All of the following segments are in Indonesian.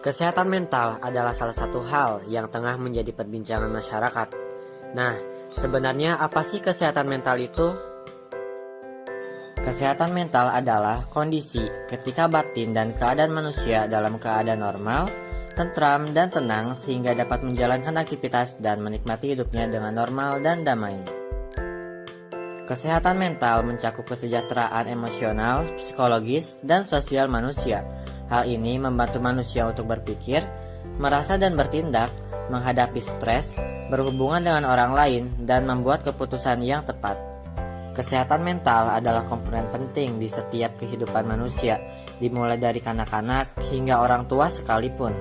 Kesehatan mental adalah salah satu hal yang tengah menjadi perbincangan masyarakat. Nah, sebenarnya apa sih kesehatan mental itu? Kesehatan mental adalah kondisi ketika batin dan keadaan manusia dalam keadaan normal, tentram dan tenang sehingga dapat menjalankan aktivitas dan menikmati hidupnya dengan normal dan damai. Kesehatan mental mencakup kesejahteraan emosional, psikologis, dan sosial manusia. Hal ini membantu manusia untuk berpikir, merasa dan bertindak, menghadapi stres, berhubungan dengan orang lain, dan membuat keputusan yang tepat. Kesehatan mental adalah komponen penting di setiap kehidupan manusia, dimulai dari kanak-kanak hingga orang tua sekalipun.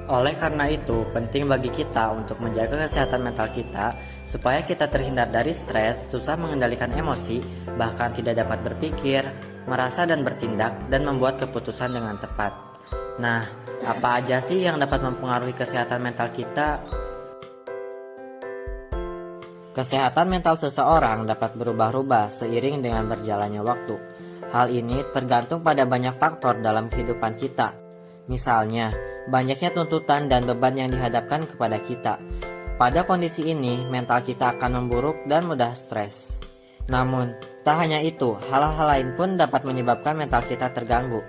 Oleh karena itu, penting bagi kita untuk menjaga kesehatan mental kita supaya kita terhindar dari stres, susah mengendalikan emosi, bahkan tidak dapat berpikir, merasa dan bertindak, dan membuat keputusan dengan tepat. Nah, apa aja sih yang dapat mempengaruhi kesehatan mental kita? Kesehatan mental seseorang dapat berubah-ubah seiring dengan berjalannya waktu. Hal ini tergantung pada banyak faktor dalam kehidupan kita. Misalnya, banyaknya tuntutan dan beban yang dihadapkan kepada kita. Pada kondisi ini, mental kita akan memburuk dan mudah stres. Namun, tak hanya itu, hal-hal lain pun dapat menyebabkan mental kita terganggu.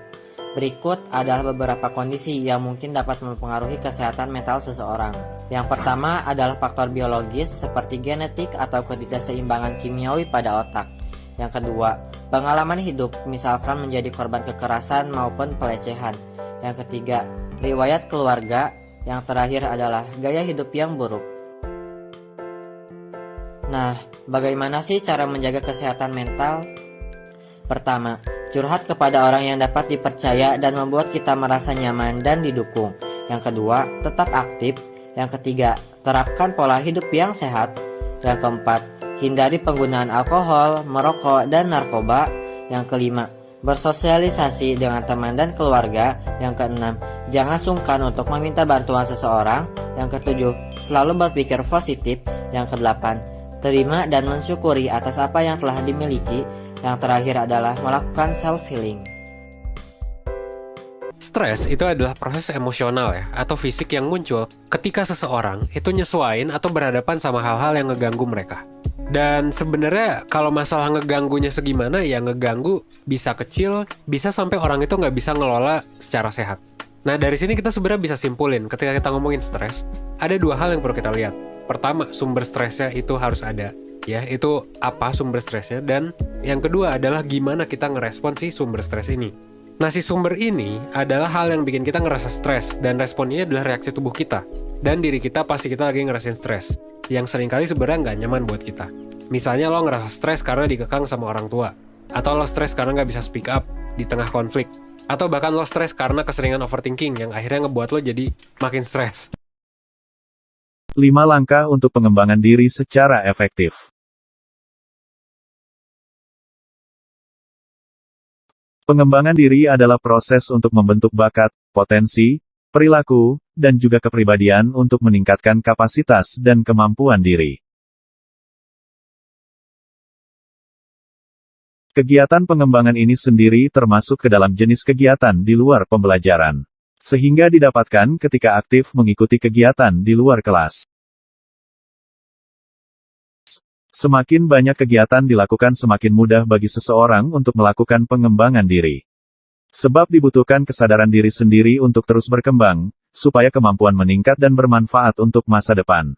Berikut adalah beberapa kondisi yang mungkin dapat mempengaruhi kesehatan mental seseorang. Yang pertama adalah faktor biologis seperti genetik atau ketidakseimbangan kimiawi pada otak. Yang kedua, pengalaman hidup, misalkan menjadi korban kekerasan maupun pelecehan. Yang ketiga, riwayat keluarga. Yang terakhir adalah gaya hidup yang buruk. Nah, bagaimana sih cara menjaga kesehatan mental? Pertama, curhat kepada orang yang dapat dipercaya dan membuat kita merasa nyaman dan didukung. Yang kedua, tetap aktif. Yang ketiga, terapkan pola hidup yang sehat. Yang keempat, hindari penggunaan alkohol, merokok, dan narkoba. Yang kelima, bersosialisasi dengan teman dan keluarga. Yang keenam, jangan sungkan untuk meminta bantuan seseorang. Yang ketujuh, selalu berpikir positif. Yang kedelapan, terima dan mensyukuri atas apa yang telah dimiliki. Yang terakhir adalah melakukan self-healing. Stres itu adalah proses emosional atau fisik yang muncul ketika seseorang itu nyesuain atau berhadapan sama hal-hal yang ngeganggu mereka. Dan sebenarnya kalau masalah ngeganggunya segimana ya ngeganggu bisa kecil, bisa sampai orang itu nggak bisa ngelola secara sehat. Nah dari sini kita sebenarnya bisa simpulin ketika kita ngomongin stres, ada dua hal yang perlu kita lihat. Pertama, sumber stresnya itu harus ada, itu apa sumber stresnya, dan yang kedua adalah gimana kita ngerespon si sumber stres ini. Nah si sumber ini adalah hal yang bikin kita ngerasa stres, dan responnya adalah reaksi tubuh kita. Dan diri kita pasti kita lagi ngerasain stres, yang seringkali sebenarnya nggak nyaman buat kita. Misalnya lo ngerasa stres karena dikekang sama orang tua, atau lo stres karena nggak bisa speak up di tengah konflik, atau bahkan lo stres karena keseringan overthinking yang akhirnya ngebuat lo jadi makin stres. 5 langkah untuk pengembangan diri secara efektif. Pengembangan diri adalah proses untuk membentuk bakat, potensi, perilaku, dan juga kepribadian untuk meningkatkan kapasitas dan kemampuan diri. Kegiatan pengembangan ini sendiri termasuk ke dalam jenis kegiatan di luar pembelajaran, sehingga didapatkan ketika aktif mengikuti kegiatan di luar kelas. Semakin banyak kegiatan dilakukan semakin mudah bagi seseorang untuk melakukan pengembangan diri. Sebab dibutuhkan kesadaran diri sendiri untuk terus berkembang, supaya kemampuan meningkat dan bermanfaat untuk masa depan.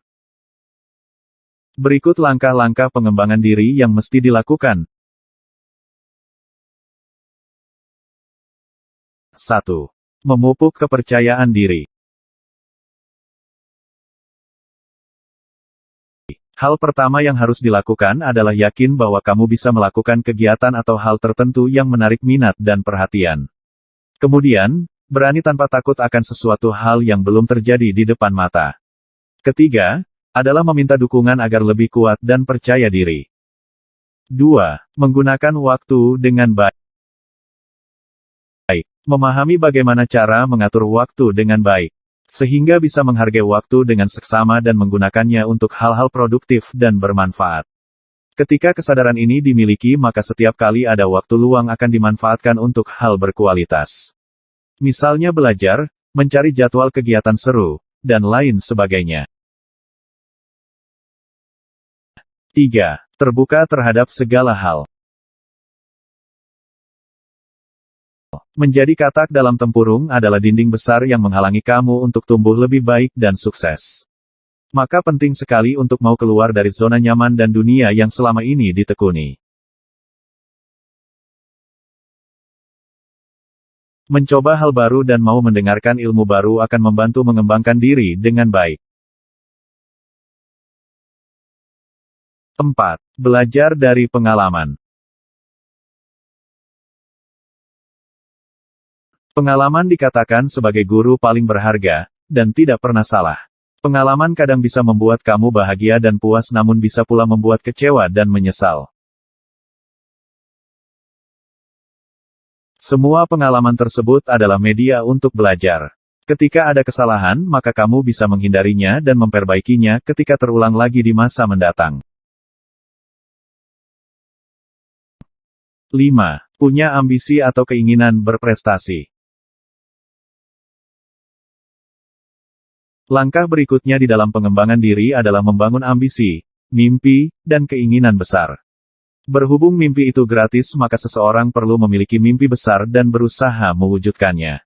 Berikut langkah-langkah pengembangan diri yang mesti dilakukan. 1. Memupuk kepercayaan diri. Hal pertama yang harus dilakukan adalah yakin bahwa kamu bisa melakukan kegiatan atau hal tertentu yang menarik minat dan perhatian. Kemudian, berani tanpa takut akan sesuatu hal yang belum terjadi di depan mata. Ketiga, adalah meminta dukungan agar lebih kuat dan percaya diri. 2. Menggunakan waktu dengan baik. Memahami bagaimana cara mengatur waktu dengan baik, sehingga bisa menghargai waktu dengan seksama dan menggunakannya untuk hal-hal produktif dan bermanfaat. Ketika kesadaran ini dimiliki maka setiap kali ada waktu luang akan dimanfaatkan untuk hal berkualitas. Misalnya belajar, mencari jadwal kegiatan seru, dan lain sebagainya. 3. Terbuka terhadap segala hal. Menjadi katak dalam tempurung adalah dinding besar yang menghalangi kamu untuk tumbuh lebih baik dan sukses. Maka penting sekali untuk mau keluar dari zona nyaman dan dunia yang selama ini ditekuni. Mencoba hal baru dan mau mendengarkan ilmu baru akan membantu mengembangkan diri dengan baik. 4. Belajar dari pengalaman. Pengalaman dikatakan sebagai guru paling berharga, dan tidak pernah salah. Pengalaman kadang bisa membuat kamu bahagia dan puas namun bisa pula membuat kecewa dan menyesal. Semua pengalaman tersebut adalah media untuk belajar. Ketika ada kesalahan, maka kamu bisa menghindarinya dan memperbaikinya ketika terulang lagi di masa mendatang. 5. Punya ambisi atau keinginan berprestasi. Langkah berikutnya di dalam pengembangan diri adalah membangun ambisi, mimpi, dan keinginan besar. Berhubung mimpi itu gratis, maka seseorang perlu memiliki mimpi besar dan berusaha mewujudkannya.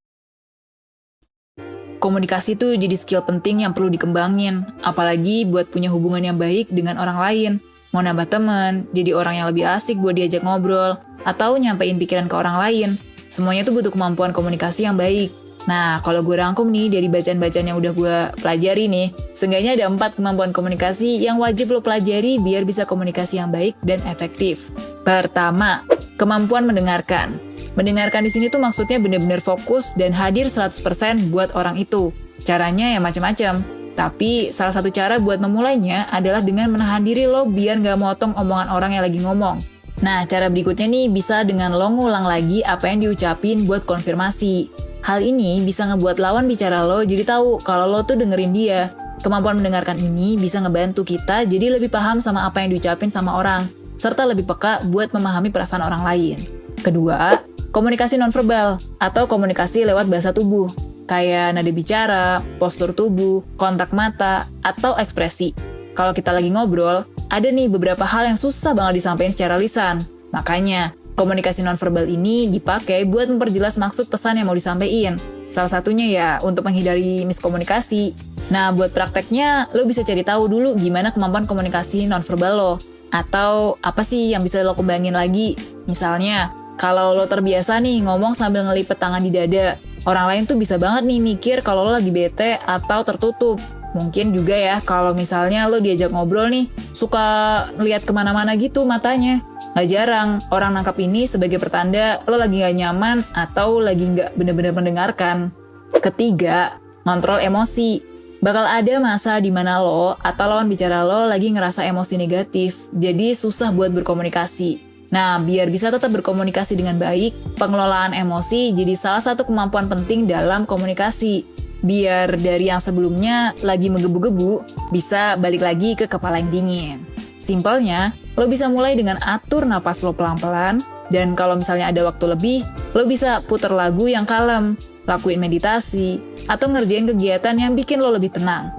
Komunikasi itu jadi skill penting yang perlu dikembangin, apalagi buat punya hubungan yang baik dengan orang lain. Mau nambah teman, jadi orang yang lebih asik buat diajak ngobrol, atau nyampein pikiran ke orang lain. Semuanya tuh butuh kemampuan komunikasi yang baik. Nah, kalau gue rangkum nih dari bacaan-bacaan yang udah gue pelajari nih, seenggaknya ada 4 kemampuan komunikasi yang wajib lo pelajari biar bisa komunikasi yang baik dan efektif. Pertama, kemampuan mendengarkan. Mendengarkan di sini tuh maksudnya benar-benar fokus dan hadir 100% buat orang itu. Caranya ya macam-macam. Tapi salah satu cara buat memulainya adalah dengan menahan diri lo biar nggak motong omongan orang yang lagi ngomong. Nah, cara berikutnya nih bisa dengan lo ngulang lagi apa yang diucapin buat konfirmasi. Hal ini bisa ngebuat lawan bicara lo jadi tahu kalau lo tuh dengerin dia. Kemampuan mendengarkan ini bisa ngebantu kita jadi lebih paham sama apa yang diucapin sama orang, serta lebih peka buat memahami perasaan orang lain. Kedua, komunikasi nonverbal atau komunikasi lewat bahasa tubuh, kayak nada bicara, postur tubuh, kontak mata, atau ekspresi. Kalau kita lagi ngobrol, ada nih beberapa hal yang susah banget disampaikan secara lisan. Makanya, komunikasi nonverbal ini dipakai buat memperjelas maksud pesan yang mau disampaikan. Salah satunya ya untuk menghindari miskomunikasi. Nah, buat prakteknya, lo bisa cari tahu dulu gimana kemampuan komunikasi nonverbal lo. Atau apa sih yang bisa lo kembangin lagi. Misalnya, kalau lo terbiasa nih ngomong sambil ngelipet tangan di dada, orang lain tuh bisa banget nih mikir kalau lo lagi bete atau tertutup. Mungkin juga ya kalau misalnya lo diajak ngobrol nih, suka ngeliat kemana-mana gitu matanya. Gak jarang orang nangkap ini sebagai pertanda lo lagi gak nyaman atau lagi gak benar-benar mendengarkan. Ketiga, kontrol emosi. Bakal ada masa di mana lo atau lawan bicara lo lagi ngerasa emosi negatif, jadi susah buat berkomunikasi. Nah, biar bisa tetap berkomunikasi dengan baik, pengelolaan emosi jadi salah satu kemampuan penting dalam komunikasi. Biar dari yang sebelumnya lagi menggebu-gebu, bisa balik lagi ke kepala yang dingin. Simpelnya, lo bisa mulai dengan atur napas lo pelan-pelan, dan kalau misalnya ada waktu lebih, lo bisa puter lagu yang kalem, lakuin meditasi, atau ngerjain kegiatan yang bikin lo lebih tenang.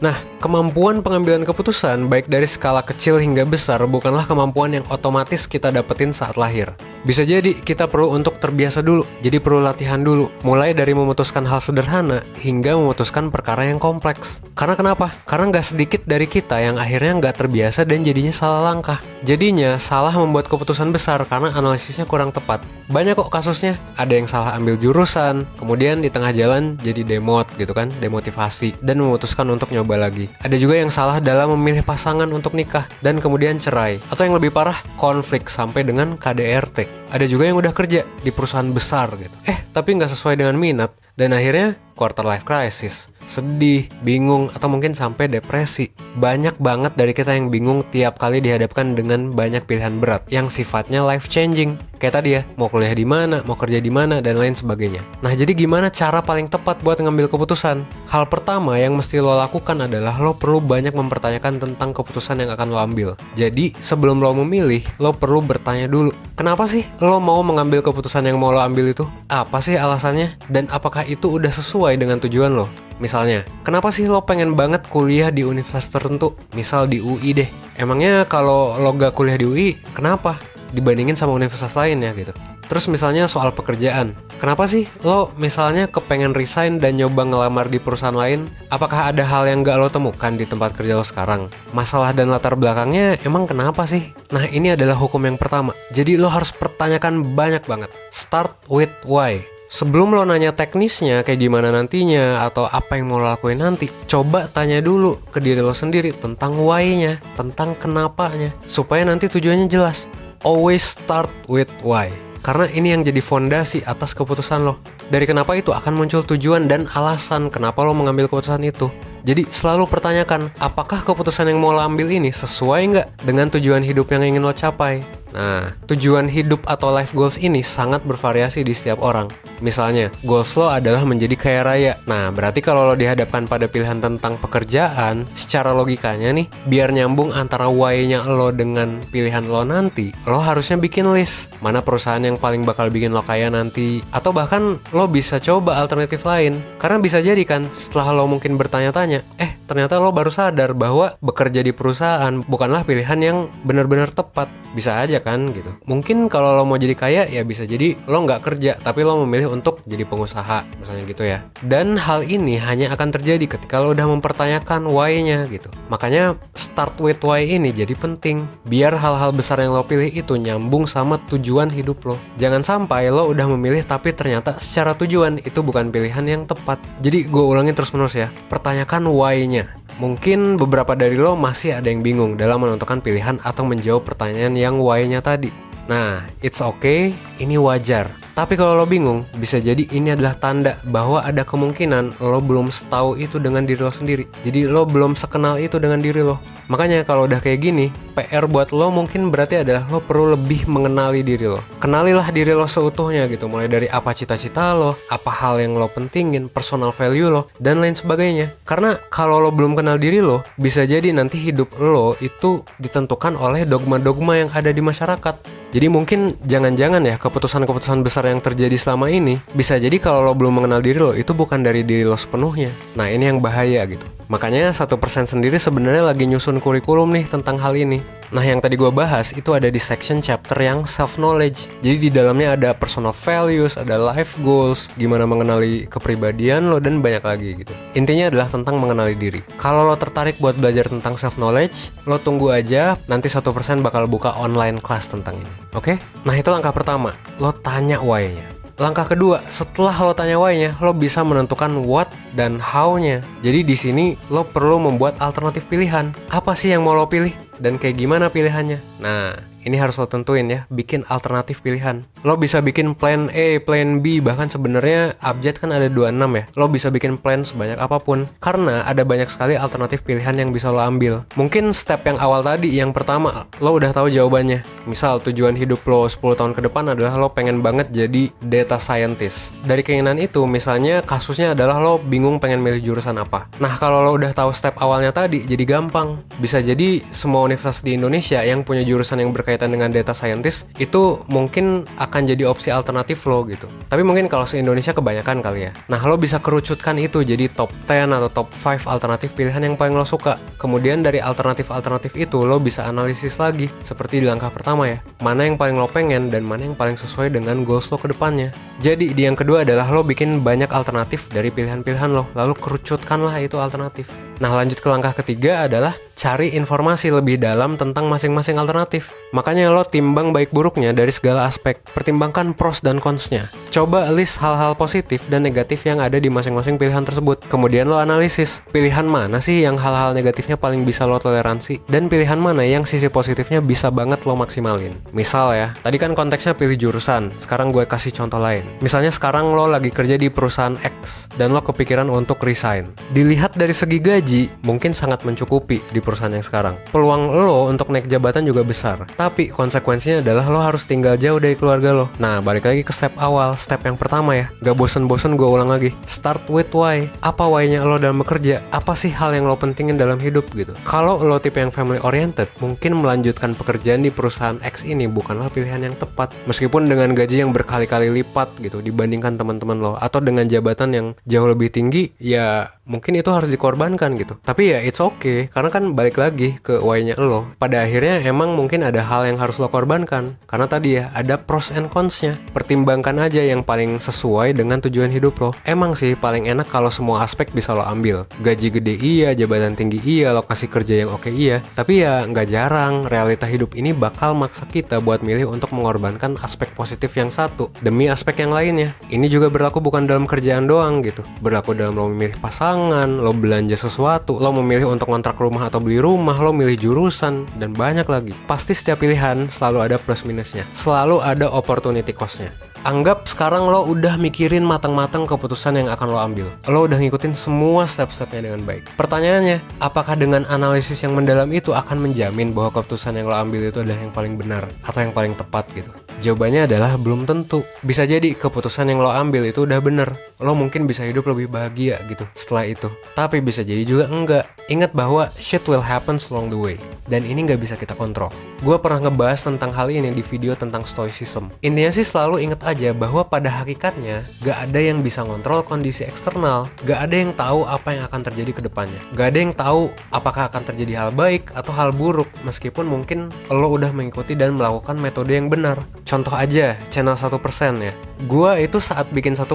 Nah, kemampuan pengambilan keputusan baik dari skala kecil hingga besar bukanlah kemampuan yang otomatis kita dapetin saat lahir. Bisa jadi kita perlu untuk terbiasa dulu, jadi perlu latihan dulu. Mulai dari memutuskan hal sederhana hingga memutuskan perkara yang kompleks. Karena kenapa? Karena nggak sedikit dari kita yang akhirnya nggak terbiasa dan jadinya salah langkah. Jadinya salah membuat keputusan besar karena analisisnya kurang tepat. Banyak kok kasusnya, ada yang salah ambil jurusan, kemudian di tengah jalan jadi demot gitu kan, demotivasi, dan memutuskan untuk nyoba lagi. Ada juga yang salah dalam memilih pasangan untuk nikah, dan kemudian cerai. Atau yang lebih parah, konflik sampai dengan KDRT. Ada juga yang udah kerja di perusahaan besar gitu. Tapi nggak sesuai dengan minat. Dan akhirnya quarter life crisis. Sedih, bingung, atau mungkin sampai depresi. banyak banget dari kita yang bingung tiap kali dihadapkan dengan banyak pilihan berat yang sifatnya life changing. Kayak tadi ya, mau kuliah di mana, mau kerja di mana, dan lain sebagainya. Nah, jadi gimana cara paling tepat buat ngambil keputusan? Hal pertama yang mesti lo lakukan adalah lo perlu banyak mempertanyakan tentang keputusan yang akan lo ambil. Jadi, sebelum lo memilih, lo perlu bertanya dulu, kenapa sih lo mau mengambil keputusan yang mau lo ambil itu? Apa sih alasannya? Dan apakah itu udah sesuai dengan tujuan lo? Misalnya, kenapa sih lo pengen banget kuliah di universitas tertentu? Misal di UI deh. Emangnya kalau lo gak kuliah di UI, kenapa? Dibandingin sama universitas lain ya gitu. Terus misalnya soal pekerjaan. Kenapa sih lo misalnya kepengen resign dan nyoba ngelamar di perusahaan lain? Apakah ada hal yang gak lo temukan di tempat kerja lo sekarang? Masalah dan latar belakangnya emang kenapa sih? Nah, ini adalah hukum yang pertama. Jadi lo harus pertanyakan banyak banget. Start with why. Sebelum lo nanya teknisnya kayak gimana nantinya atau apa yang mau lo lakuin nanti, coba tanya dulu ke diri lo sendiri tentang why-nya, tentang kenapanya, supaya nanti tujuannya jelas. Always start with why. Karena ini yang jadi fondasi atas keputusan lo. Dari kenapa itu akan muncul tujuan dan alasan kenapa lo mengambil keputusan itu. Jadi selalu pertanyakan, apakah keputusan yang mau lo ambil ini sesuai nggak dengan tujuan hidup yang ingin lo capai? Nah, tujuan hidup atau life goals ini sangat bervariasi di setiap orang. Misalnya, goals lo adalah menjadi kaya raya. Nah, berarti kalau lo dihadapkan pada pilihan tentang pekerjaan, secara logikanya nih, biar nyambung antara why-nya lo dengan pilihan lo nanti, lo harusnya bikin list. Mana perusahaan yang paling bakal bikin lo kaya nanti. Atau bahkan lo bisa coba alternatif lain. Karena bisa jadi kan, setelah lo mungkin bertanya-tanya, ternyata lo baru sadar bahwa bekerja di perusahaan bukanlah pilihan yang benar-benar tepat. Bisa aja kan gitu. Mungkin kalau lo mau jadi kaya ya bisa jadi lo nggak kerja tapi lo memilih untuk jadi pengusaha misalnya gitu ya. Dan hal ini hanya akan terjadi ketika lo udah mempertanyakan why-nya gitu. Makanya start with why ini jadi penting. Biar hal-hal besar yang lo pilih itu nyambung sama tujuan hidup lo. Jangan sampai lo udah memilih tapi ternyata secara tujuan itu bukan pilihan yang tepat. Jadi gue ulangin terus-menerus ya. Pertanyakan why-nya. Mungkin beberapa dari lo masih ada yang bingung dalam menentukan pilihan atau menjawab pertanyaan yang why-nya tadi. Nah, it's okay, ini wajar. Tapi kalau lo bingung, bisa jadi ini adalah tanda bahwa ada kemungkinan lo belum setahu itu dengan diri lo sendiri. Jadi lo belum sekenal itu dengan diri lo. Makanya kalau udah kayak gini, PR buat lo mungkin berarti adalah lo perlu lebih mengenali diri lo. Kenalilah diri lo seutuhnya gitu, mulai dari apa cita-cita lo, apa hal yang lo pentingin, personal value lo, dan lain sebagainya. Karena kalau lo belum kenal diri lo, bisa jadi nanti hidup lo itu ditentukan oleh dogma-dogma yang ada di masyarakat. Jadi mungkin jangan-jangan ya keputusan-keputusan besar yang terjadi selama ini bisa jadi kalau lo belum mengenal diri lo itu bukan dari diri lo sepenuhnya. Nah, ini yang bahaya gitu. Makanya 1% sendiri sebenarnya lagi nyusun kurikulum nih tentang hal ini. Nah, yang tadi gue bahas itu ada di section chapter yang self-knowledge. Jadi di dalamnya ada personal values, ada life goals, gimana mengenali kepribadian lo, dan banyak lagi gitu. Intinya adalah tentang mengenali diri. Kalau lo tertarik buat belajar tentang self-knowledge, lo tunggu aja, nanti 1% bakal buka online class tentang ini. Oke? Nah, itu langkah pertama. Lo tanya why-nya. Langkah kedua, setelah lo tanya why-nya, lo bisa menentukan what dan how-nya. Jadi di sini lo perlu membuat alternatif pilihan. Apa sih yang mau lo pilih? Dan kayak gimana pilihannya? Nah, ini harus lo tentuin ya, bikin alternatif pilihan. Lo bisa bikin plan A, plan B, bahkan sebenarnya abjad kan ada 26 ya. Lo bisa bikin plan sebanyak apapun, karena ada banyak sekali alternatif pilihan yang bisa lo ambil. Mungkin step yang awal tadi, yang pertama, lo udah tahu jawabannya. Misal tujuan hidup lo 10 tahun ke depan adalah lo pengen banget jadi data scientist. Dari keinginan itu, misalnya kasusnya adalah lo bingung pengen milih jurusan apa. Nah, kalau lo udah tahu step awalnya tadi, jadi gampang. Bisa jadi semua universitas di Indonesia yang punya jurusan yang berkaitan dengan data scientist itu mungkin akan jadi opsi alternatif lo gitu. Tapi mungkin kalau se-Indonesia kebanyakan kali ya. Nah, lo bisa kerucutkan itu jadi top 10 atau top 5 alternatif pilihan yang paling lo suka. Kemudian dari alternatif-alternatif itu lo bisa analisis lagi seperti di langkah pertama ya. Mana yang paling lo pengen dan mana yang paling sesuai dengan goals lo ke depannya. Jadi di yang kedua adalah lo bikin banyak alternatif dari pilihan-pilihan lo, lalu kerucutkanlah itu alternatif. Nah, lanjut ke langkah ketiga adalah cari informasi lebih dalam tentang masing-masing alternatif. Makanya lo timbang baik buruknya dari segala aspek. Pertimbangkan pros dan cons-nya. Coba list hal-hal positif dan negatif yang ada di masing-masing pilihan tersebut. Kemudian lo analisis, pilihan mana sih yang hal-hal negatifnya paling bisa lo toleransi, dan pilihan mana yang sisi positifnya bisa banget lo maksimalin. Misal ya, tadi kan konteksnya pilih jurusan, sekarang gue kasih contoh lain. Misalnya sekarang lo lagi kerja di perusahaan X, dan lo kepikiran untuk resign. Dilihat dari segi gaji, mungkin sangat mencukupi di perusahaan yang sekarang. Peluang lo untuk naik jabatan juga besar. Tapi konsekuensinya adalah lo harus tinggal jauh dari keluarga lo. Nah, balik lagi ke step awal, step yang pertama ya. Gak bosen-bosen gue ulang lagi. Start with why. Apa why-nya lo dalam bekerja? Apa sih hal yang lo pentingin dalam hidup gitu? Kalau lo tipe yang family oriented, mungkin melanjutkan pekerjaan di perusahaan X ini bukanlah pilihan yang tepat. Meskipun dengan gaji yang berkali-kali lipat gitu dibandingkan teman-teman lo, atau dengan jabatan yang jauh lebih tinggi, ya mungkin itu harus dikorbankan gitu. Tapi ya it's okay, karena kan balik lagi ke why-nya lo. Pada akhirnya emang mungkin ada hal yang harus lo korbankan. Karena tadi ya, ada pros and cons-nya. Pertimbangkan aja yang paling sesuai dengan tujuan hidup lo. Emang sih paling enak kalau semua aspek bisa lo ambil. Gaji gede iya, jabatan tinggi iya, lokasi kerja yang oke iya. Tapi ya nggak jarang, realita hidup ini bakal maksa kita buat milih untuk mengorbankan aspek positif yang satu demi aspek yang lainnya. Ini juga berlaku bukan dalam kerjaan doang gitu. Berlaku dalam lo memilih pasangan, lo belanja sesuatu, lo memilih untuk ngontrak rumah atau beli rumah, lo milih jurusan, dan banyak lagi. Pasti setiap pilihan selalu ada plus minusnya. Selalu ada opportunity cost-nya. Anggap sekarang lo udah mikirin matang-matang keputusan yang akan lo ambil. Lo udah ngikutin semua step-stepnya dengan baik. Pertanyaannya, apakah dengan analisis yang mendalam itu akan menjamin bahwa keputusan yang lo ambil itu adalah yang paling benar atau yang paling tepat gitu? Jawabannya adalah belum tentu. Bisa jadi keputusan yang lo ambil itu udah bener. Lo mungkin bisa hidup lebih bahagia gitu setelah itu. Tapi bisa jadi juga enggak. Ingat bahwa shit will happen along the way. Dan ini nggak bisa kita kontrol. Gue pernah ngebahas tentang hal ini di video tentang stoicism. Intinya sih selalu ingat aja bahwa pada hakikatnya gak ada yang bisa ngontrol kondisi eksternal. Gak ada yang tahu apa yang akan terjadi ke depannya. Gak ada yang tahu apakah akan terjadi hal baik atau hal buruk. Meskipun mungkin lo udah mengikuti dan melakukan metode yang benar. Contoh aja, channel 1% ya. Gue itu saat bikin 1%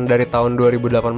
dari tahun 2018,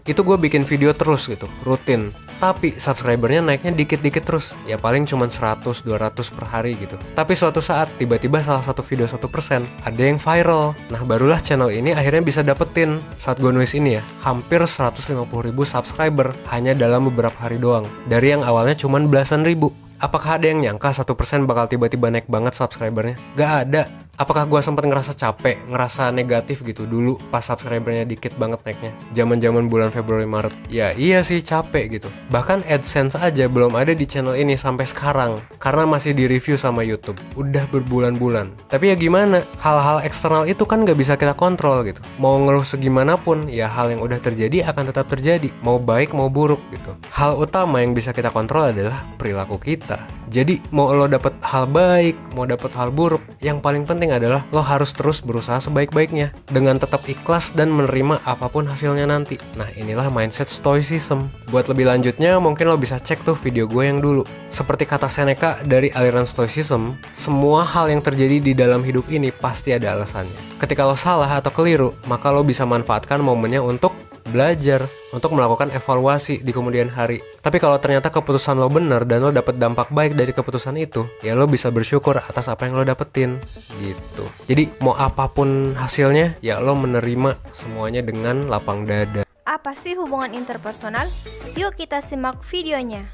itu gue bikin video terus gitu, rutin. Tapi subscribernya naiknya dikit-dikit terus. Ya paling cuma 100-200 per hari gitu. Tapi suatu saat tiba-tiba salah satu video 1% ada yang viral. Nah barulah channel ini akhirnya bisa dapetin, saat gue nulis ini ya, hampir 150.000 subscriber hanya dalam beberapa hari doang. Dari yang awalnya cuma belasan ribu. Apakah ada yang nyangka 1% bakal tiba-tiba naik banget subscribernya? Gak ada. Apakah gue sempat ngerasa capek, ngerasa negatif gitu dulu pas subscribernya dikit banget naiknya? Zaman-zaman bulan Februari Maret. Ya iya sih capek gitu. Bahkan AdSense aja belum ada di channel ini sampai sekarang. Karena masih di review sama YouTube. Udah berbulan-bulan. Tapi ya gimana? Hal-hal eksternal itu kan gak bisa kita kontrol gitu. Mau ngeluh segimanapun, ya hal yang udah terjadi akan tetap terjadi. Mau baik mau buruk gitu. Hal utama yang bisa kita kontrol adalah perilaku kita. Jadi mau lo dapet hal baik, mau dapet hal buruk, yang paling penting adalah lo harus terus berusaha sebaik-baiknya dengan tetap ikhlas dan menerima apapun hasilnya nanti. Nah inilah mindset stoicism. Buat lebih lanjutnya mungkin lo bisa cek tuh video gue yang dulu. Seperti kata Seneca dari aliran stoicism, semua hal yang terjadi di dalam hidup ini pasti ada alasannya. Ketika lo salah atau keliru, maka lo bisa manfaatkan momennya untuk belajar, untuk melakukan evaluasi di kemudian hari. Tapi kalau ternyata keputusan lo bener dan lo dapet dampak baik dari keputusan itu, ya lo bisa bersyukur atas apa yang lo dapetin gitu. Jadi mau apapun hasilnya, ya lo menerima semuanya dengan lapang dada. Apa sih hubungan interpersonal? Yuk kita simak videonya.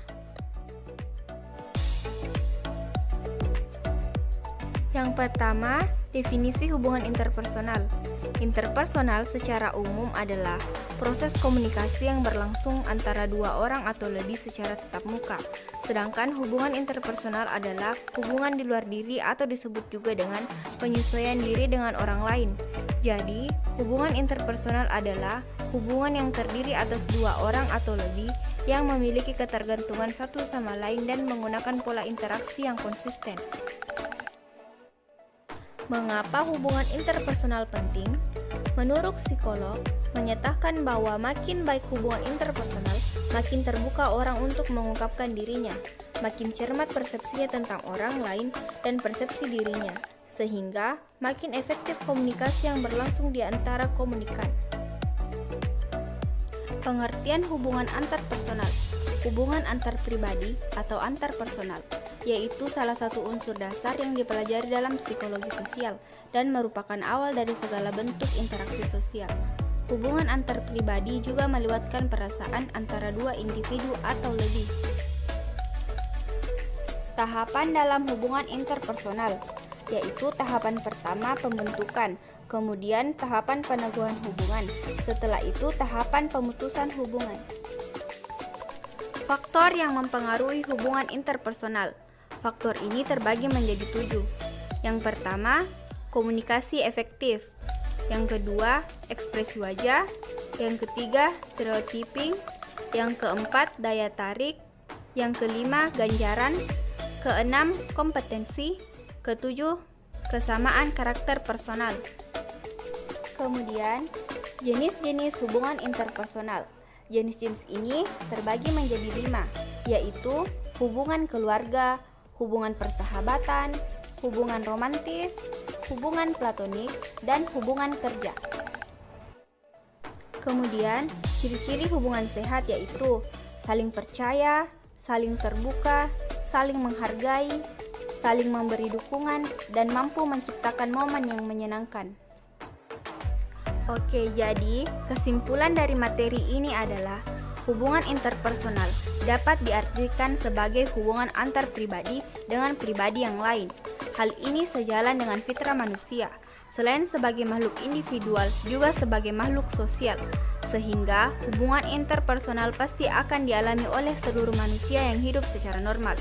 Yang pertama, definisi hubungan interpersonal. Interpersonal secara umum adalah proses komunikasi yang berlangsung antara dua orang atau lebih secara tatap muka. Sedangkan hubungan interpersonal adalah hubungan di luar diri atau disebut juga dengan penyesuaian diri dengan orang lain. Jadi, hubungan interpersonal adalah hubungan yang terdiri atas dua orang atau lebih yang memiliki ketergantungan satu sama lain dan menggunakan pola interaksi yang konsisten. Mengapa hubungan interpersonal penting? Menurut psikolog, menyatakan bahwa makin baik hubungan interpersonal, makin terbuka orang untuk mengungkapkan dirinya, makin cermat persepsinya tentang orang lain dan persepsi dirinya, sehingga makin efektif komunikasi yang berlangsung di antara komunikan. Pengertian hubungan antar personal, hubungan antar pribadi atau antar personal, yaitu salah satu unsur dasar yang dipelajari dalam psikologi sosial dan merupakan awal dari segala bentuk interaksi sosial. Hubungan antar pribadi juga melibatkan perasaan antara dua individu atau lebih. Tahapan dalam hubungan interpersonal, yaitu tahapan pertama pembentukan, kemudian tahapan peneguhan hubungan, setelah itu tahapan pemutusan hubungan. Faktor yang mempengaruhi hubungan interpersonal. Faktor ini terbagi menjadi 7. Yang pertama, komunikasi efektif. Yang kedua, ekspresi wajah. Yang ketiga, stereotyping. Yang keempat, daya tarik. Yang kelima, ganjaran. Keenam, kompetensi. Ketujuh, kesamaan karakter personal. Kemudian, jenis-jenis hubungan interpersonal. Jenis-jenis ini terbagi menjadi 5, yaitu hubungan keluarga, hubungan persahabatan, hubungan romantis, hubungan platonik, dan hubungan kerja. Kemudian, ciri-ciri hubungan sehat yaitu saling percaya, saling terbuka, saling menghargai, saling memberi dukungan, dan mampu menciptakan momen yang menyenangkan. Oke, jadi kesimpulan dari materi ini adalah hubungan interpersonal dapat diartikan sebagai hubungan antar pribadi dengan pribadi yang lain. Hal ini sejalan dengan fitrah manusia, selain sebagai makhluk individual juga sebagai makhluk sosial, sehingga hubungan interpersonal pasti akan dialami oleh seluruh manusia yang hidup secara normal.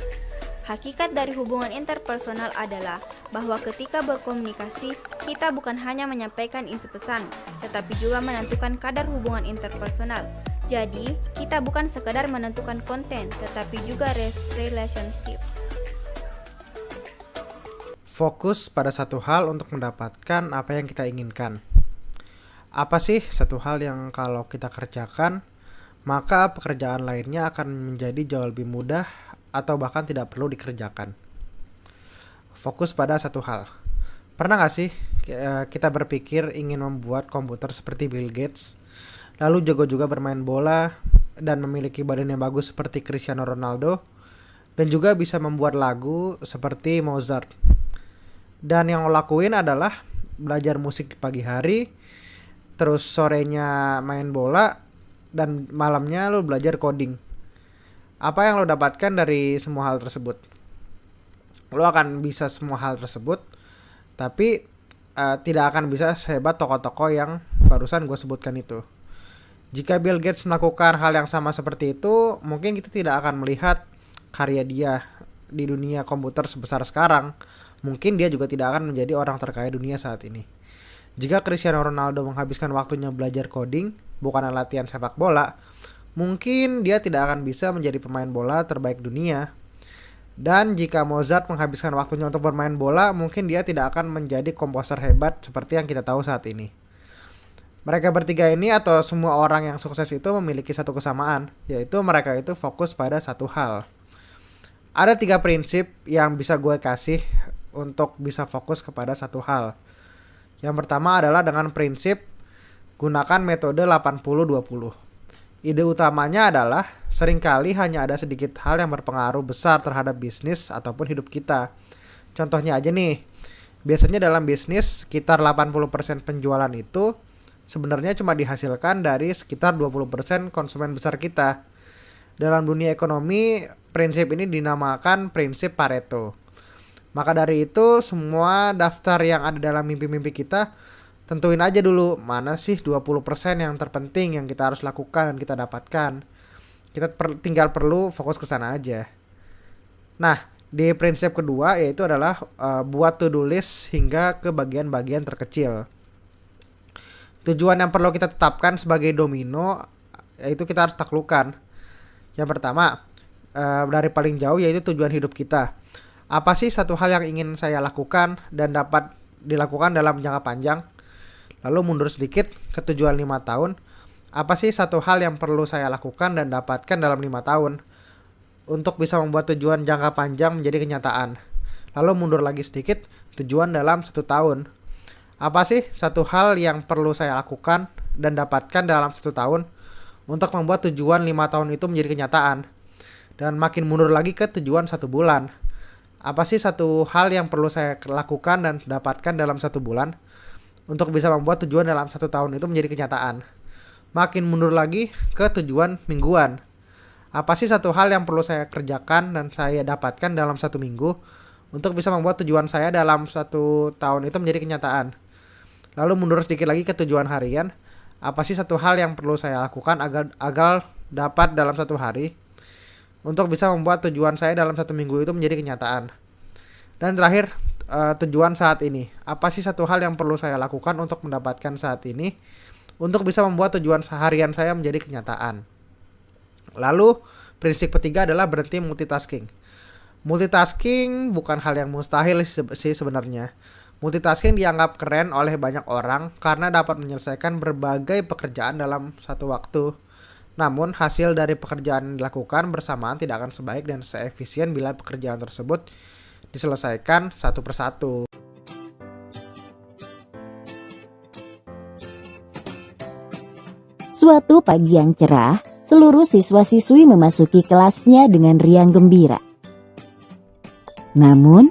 Hakikat dari hubungan interpersonal adalah bahwa ketika berkomunikasi, kita bukan hanya menyampaikan isi pesan, tetapi juga menentukan kadar hubungan interpersonal. Jadi, kita bukan sekadar menentukan konten, tetapi juga relationship. Fokus pada satu hal untuk mendapatkan apa yang kita inginkan. Apa sih satu hal yang kalau kita kerjakan, maka pekerjaan lainnya akan menjadi jauh lebih mudah atau bahkan tidak perlu dikerjakan. Fokus pada satu hal. Pernah gak sih kita berpikir ingin membuat komputer seperti Bill Gates, lalu jago juga bermain bola, dan memiliki badan yang bagus seperti Cristiano Ronaldo, dan juga bisa membuat lagu seperti Mozart. Dan yang lo lakuin adalah belajar musik di pagi hari, terus sorenya main bola, dan malamnya lo belajar coding. Apa yang lo dapatkan dari semua hal tersebut? Lo akan bisa semua hal tersebut, tapi tidak akan bisa sehebat tokoh-tokoh yang barusan gue sebutkan itu. Jika Bill Gates melakukan hal yang sama seperti itu, mungkin kita tidak akan melihat karya dia di dunia komputer sebesar sekarang. Mungkin dia juga tidak akan menjadi orang terkaya dunia saat ini. Jika Cristiano Ronaldo menghabiskan waktunya belajar coding, bukan latihan sepak bola, mungkin dia tidak akan bisa menjadi pemain bola terbaik dunia. Dan jika Mozart menghabiskan waktunya untuk bermain bola, mungkin dia tidak akan menjadi komposer hebat seperti yang kita tahu saat ini. Mereka bertiga ini atau semua orang yang sukses itu memiliki satu kesamaan, yaitu mereka itu fokus pada satu hal. Ada 3 prinsip yang bisa gue kasih untuk bisa fokus kepada satu hal. Yang pertama adalah dengan prinsip gunakan metode 80-20. Ide utamanya adalah seringkali hanya ada sedikit hal yang berpengaruh besar terhadap bisnis ataupun hidup kita. Contohnya aja nih, biasanya dalam bisnis sekitar 80% penjualan itu sebenarnya cuma dihasilkan dari sekitar 20% konsumen besar kita. Dalam dunia ekonomi, prinsip ini dinamakan prinsip Pareto. Maka dari itu, semua daftar yang ada dalam mimpi-mimpi kita, tentuin aja dulu mana sih 20% yang terpenting yang kita harus lakukan dan kita dapatkan. Kita tinggal perlu fokus ke sana aja. Nah, di prinsip kedua yaitu adalah buat to-do list hingga ke bagian-bagian terkecil. Tujuan yang perlu kita tetapkan sebagai domino yaitu kita harus taklukkan. Yang pertama, dari paling jauh yaitu tujuan hidup kita. Apa sih satu hal yang ingin saya lakukan dan dapat dilakukan dalam jangka panjang? Lalu mundur sedikit ke tujuan 5 tahun. Apa sih satu hal yang perlu saya lakukan dan dapatkan dalam 5 tahun untuk bisa membuat tujuan jangka panjang menjadi kenyataan? Lalu mundur lagi sedikit, tujuan dalam 1 tahun. Apa sih satu hal yang perlu saya lakukan dan dapatkan dalam 1 tahun untuk membuat tujuan 5 tahun itu menjadi kenyataan? Dan makin mundur lagi ke tujuan 1 bulan. Apa sih satu hal yang perlu saya lakukan dan dapatkan dalam 1 bulan untuk bisa membuat tujuan dalam 1 tahun itu menjadi kenyataan? Makin mundur lagi ke tujuan mingguan. Apa sih satu hal yang perlu saya kerjakan dan saya dapatkan dalam 1 minggu untuk bisa membuat tujuan saya dalam 1 tahun itu menjadi kenyataan? Lalu mundur sedikit lagi ke tujuan harian. Apa sih satu hal yang perlu saya lakukan agar dapat dalam 1 hari untuk bisa membuat tujuan saya dalam 1 minggu itu menjadi kenyataan? Dan terakhir, tujuan saat ini. Apa sih satu hal yang perlu saya lakukan untuk mendapatkan saat ini untuk bisa membuat tujuan harian saya menjadi kenyataan? Lalu, prinsip ketiga adalah berhenti multitasking. Multitasking bukan hal yang mustahil sih sebenarnya. Multitasking dianggap keren oleh banyak orang karena dapat menyelesaikan berbagai pekerjaan dalam satu waktu. Namun, hasil dari pekerjaan yang dilakukan bersamaan tidak akan sebaik dan seefisien bila pekerjaan tersebut diselesaikan satu persatu. Suatu pagi yang cerah, seluruh siswa-siswi memasuki kelasnya dengan riang gembira. Namun,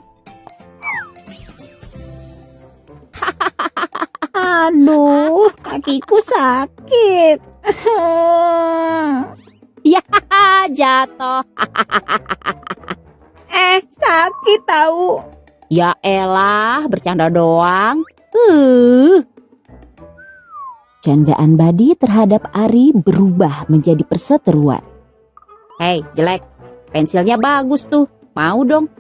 Aduh, kakiku sakit. ya jatuh. Sakit tahu. Ya elah, bercanda doang. Candaan Badi terhadap Ari berubah menjadi perseteruan. Hei, jelek. Pensilnya bagus tuh. Mau dong.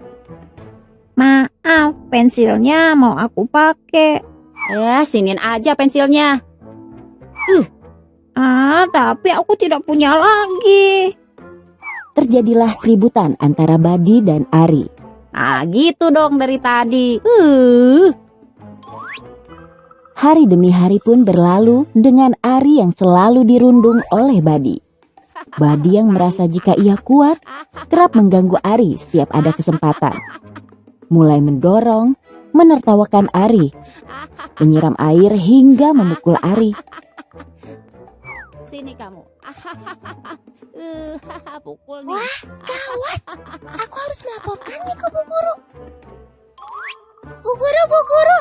Maaf, pensilnya mau aku pakai. Ya, sinin aja pensilnya. Tapi aku tidak punya lagi. Terjadilah keributan antara Badi dan Ari. Nah, gitu dong dari tadi. Hari demi hari pun berlalu dengan Ari yang selalu dirundung oleh Badi. Badi yang merasa jika ia kuat, kerap mengganggu Ari setiap ada kesempatan. Mulai mendorong, menertawakan Ari, menyiram air hingga memukul Ari. Sini kamu. Pukul nih. Wah, gawat. Aku harus melaporkannya ke Bu Guru. Bu Guru.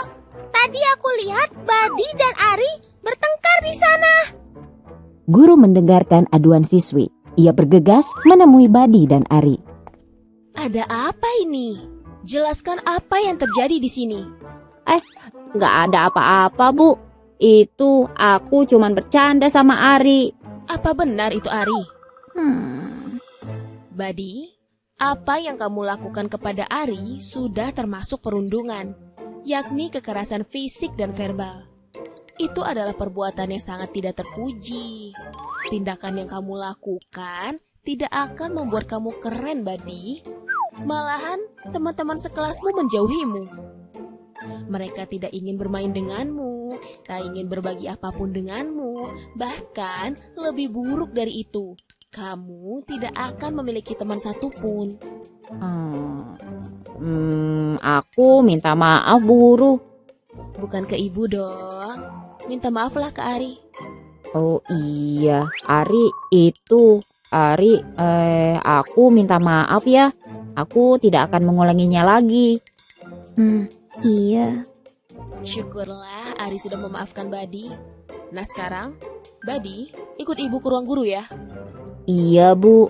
Tadi aku lihat Badi dan Ari bertengkar di sana. Guru mendengarkan aduan siswi. Ia bergegas menemui Badi dan Ari. Ada apa ini? Jelaskan apa yang terjadi di sini. Nggak ada apa-apa, Bu. Itu aku cuman bercanda sama Ari. Apa benar itu Ari? Badi, apa yang kamu lakukan kepada Ari sudah termasuk perundungan, yakni kekerasan fisik dan verbal. Itu adalah perbuatan yang sangat tidak terpuji. Tindakan yang kamu lakukan tidak akan membuat kamu keren, Badi. Malahan, teman-teman sekelasmu menjauhimu. Mereka tidak ingin bermain denganmu, tak ingin berbagi apapun denganmu. Bahkan, lebih buruk dari itu, kamu tidak akan memiliki teman satupun. Aku minta maaf, Bu Guru. Bukan ke ibu dong. Minta maaflah ke Ari. Oh iya, Ari, aku minta maaf ya. Aku tidak akan mengulanginya lagi. Iya. Syukurlah Ari sudah memaafkan Badi. Nah sekarang, Badi ikut ibu ke ruang guru ya. Iya, Bu.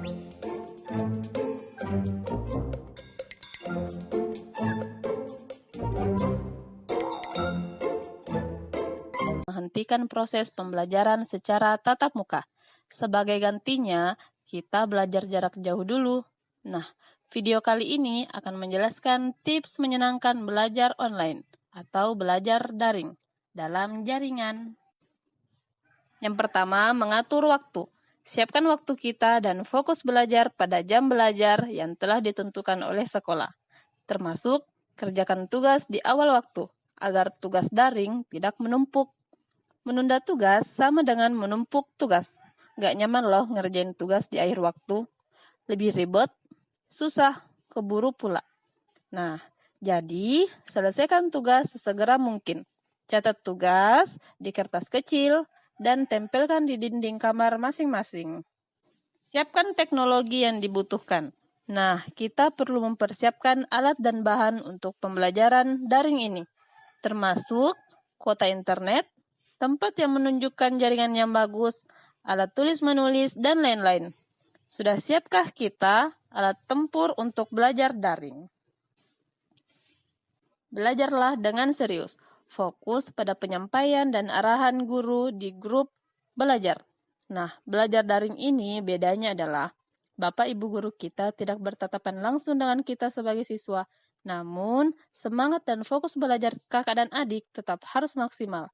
Menghentikan proses pembelajaran secara tatap muka. Sebagai gantinya, kita belajar jarak jauh dulu. Nah, video kali ini akan menjelaskan tips menyenangkan belajar online atau belajar daring dalam jaringan. Yang pertama, mengatur waktu. Siapkan waktu kita dan fokus belajar pada jam belajar yang telah ditentukan oleh sekolah. Termasuk, kerjakan tugas di awal waktu, agar tugas daring tidak menumpuk. Menunda tugas sama dengan menumpuk tugas. Gak nyaman loh ngerjain tugas di akhir waktu. Lebih ribet, susah, keburu pula. Nah, jadi selesaikan tugas sesegera mungkin. Catat tugas di kertas kecil dan tempelkan di dinding kamar masing-masing. Siapkan teknologi yang dibutuhkan. Nah, kita perlu mempersiapkan alat dan bahan untuk pembelajaran daring ini, termasuk kuota internet, tempat yang menunjukkan jaringan yang bagus, alat tulis-menulis, dan lain-lain. Sudah siapkah kita alat tempur untuk belajar daring? Belajarlah dengan serius, fokus pada penyampaian dan arahan guru di grup belajar. Nah, belajar daring ini bedanya adalah Bapak Ibu guru kita tidak bertatapan langsung dengan kita sebagai siswa, namun semangat dan fokus belajar kakak dan adik tetap harus maksimal.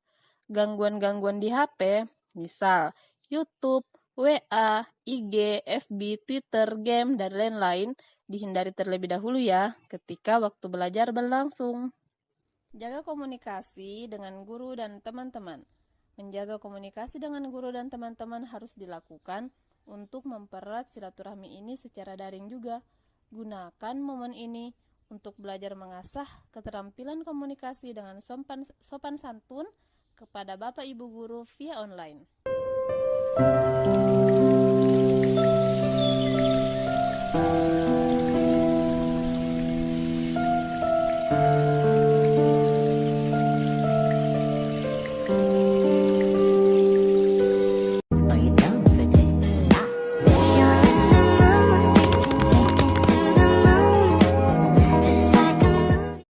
Gangguan-gangguan di HP, misal YouTube, WA, IG, FB, Twitter, game, dan lain-lain, dihindari terlebih dahulu ya ketika waktu belajar berlangsung. Jaga komunikasi dengan guru dan teman-teman. Menjaga komunikasi dengan guru dan teman-teman harus dilakukan untuk mempererat silaturahmi ini secara daring juga. Gunakan momen ini untuk belajar mengasah keterampilan komunikasi dengan sopan santun kepada Bapak Ibu guru via online.